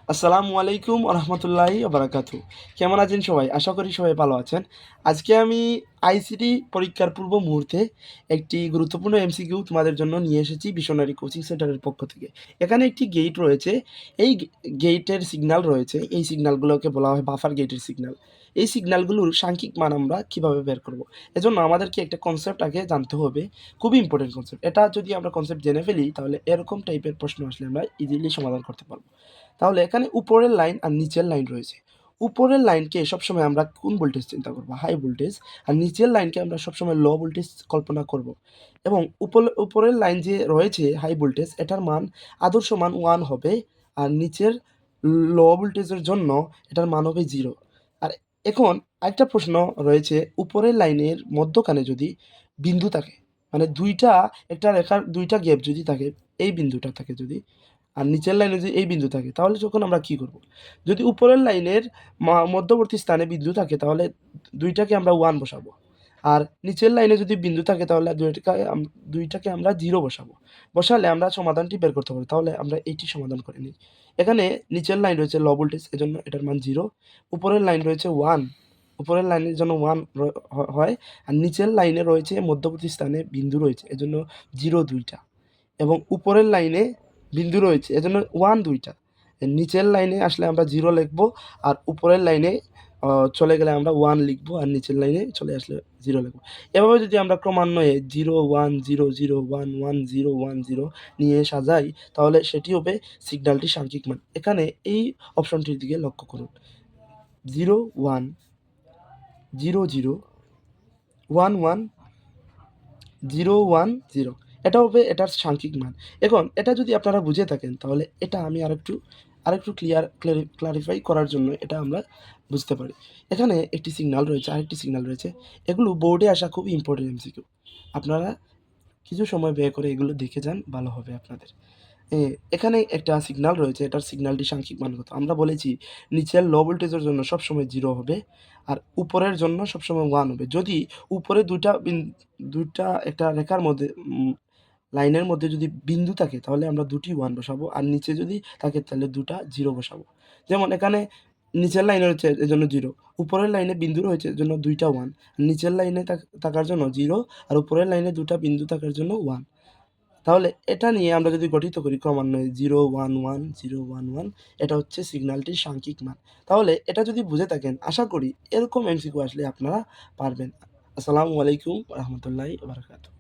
আসসালামু আলাইকুম রহমতুল্লাহি বারাকাতু। কেমন আছেন সবাই? আশা করি সবাই ভালো আছেন। আজকে আমি আইসিটি পরীক্ষার পূর্ব মুহূর্তে একটি গুরুত্বপূর্ণ এমসিকিউ তোমাদের জন্য নিয়ে এসেছি ভিশনারি কোচিং সেন্টারের পক্ষ থেকে। এখানে একটি গেট রয়েছে। এই গেটের সিগন্যাল রয়েছে। এই সিগন্যালগুলোকে বলা হয় বাফার গেটের সিগন্যাল। এই সিগন্যালগুলোর সাংখ্যিক মান আমরা কিভাবে বের করব? এজন্য আমাদেরকে একটা কনসেপ্ট আগে জানতে হবে। খুবই ইম্পোর্টেন্ট কনসেপ্ট। এটা যদি আমরা কনসেপ্ট জেনে ফেলি তাহলে এরকম টাইপের প্রশ্ন আসলে আমরা ইজিলি সমাধান করতে পারব। তাহলে এখানে উপরের লাইন আর নিচের লাইন রয়েছে। উপরের লাইনকে সবসময় আমরা কোন ভোল্টেজ চিন্তা করব? High voltage. আর নিচের লাইনকে আমরা সবসময় লো ভোল্টেজ কল্পনা করব। এবং উপরের লাইন যে রয়েছে হাই ভোল্টেজ এটার মান আদর্শ মান 1 হবে। আর নিচের লো ভোল্টেজের জন্য এটার মান হবে 0। আর এখন আরেকটা প্রশ্ন রয়েছে, উপরের লাইনের মধ্যখানে যদি বিন্দু থাকে, মানে একটা রেখার ২ টা গ্যাপ যদি থাকে, এই বিন্দুটা থাকে যদি, আর নিচের লাইনে যদি এই বিন্দু থাকে তাহলে তখন আমরা কি করব? যদি উপরের লাইনের মধ্যবর্তী স্থানে বিন্দু থাকে তাহলে ২ টাকে আমরা 1 বসাবো। আর নিচের লাইনে যদি বিন্দু থাকে তাহলে ২ টাকে আমরা 0 বসাবো। বসালে আমরা সমাধানটি বের করতে পারবো। তাহলে আমরা এইটি সমাধান করে নিই। এখানে নিচের লাইন রয়েছে লো ভোল্টেজ, এজন্য এটার মান 0। উপরের লাইন রয়েছে 1, উপরের লাইনের জন্য 1 হয়। আর নিচের লাইনে রয়েছে মধ্যবর্তী স্থানে বিন্দু রয়েছে, এজন্য 0 ২ টা। এবং উপরের লাইনে বিন্দু রয়েছে, এজন্য 1 ২ টা। নিচের লাইনে আসলে আমরা 0 লিখবো, আর উপরের লাইনে চলে গেলে আমরা 1 লিখবো, আর নিচের লাইনে চলে আসলে 0 লিখবো। এভাবে যদি আমরা ক্রমান্বয়ে 0 1 0 0 1 1 0 1 0 নিয়ে সাজাই তাহলে সেটি হবে সিগন্যালটির সাংখ্যিক মান। এখানে এই অপশনটির দিকে লক্ষ্য করুন। 0 1 0 0 1 1 0 1 0, এটা হবে এটার সাংখ্যিক মান। এখন এটা যদি আপনারা বুঝে থাকেন তাহলে এটা আমি আরেকটু ক্লারিফাই করার জন্য এটা আমরা বুঝতে পারি। এখানে একটি সিগন্যাল রয়েছে, আরেকটি সিগন্যাল রয়েছে। এগুলো বোর্ডে আসা খুবই ইম্পোর্টেন্ট এমসিকিউ। আপনারা কিছু সময় ব্যয় করে এগুলো দেখে যান, ভালো হবে আপনাদের। এ এখানে একটা সিগন্যাল রয়েছে, এটার সিগন্যালটি সাংখ্যিক মান কত? আমরা বলেছি নিচের লো ভোল্টেজের জন্য সবসময় 0 হবে, আর উপরের জন্য সবসময় 1 হবে। যদি উপরে ২ টা একটা রেখার মধ্যে লাইনের মধ্যে যদি বিন্দু থাকে তাহলে আমরা ২ টি 1 বসাবো, আর নিচে যদি থাকে তাহলে ২ টা 0 বসাবো। যেমন এখানে নিচের লাইনে রয়েছে এজন্য 0, উপরের লাইনে বিন্দু রয়েছে এজন্য ২ টা 1, নিচের লাইনে থাকার জন্য 0, আর উপরের লাইনে ২ টা বিন্দু থাকার জন্য 1। তাহলে এটা নিয়ে আমরা যদি গঠিত করি ক্রমান্বয়ে 0 1 1 0 1 1, এটা হচ্ছে সিগন্যালটির সাংখ্যিক মান। তাহলে এটা যদি বুঝে থাকেন আশা করি এরকম এমসিকিউ আসলে আপনারা পারবেন। আসসালামু আলাইকুম ওয়া রাহমাতুল্লাহি ওয়া বারাকাতুহু।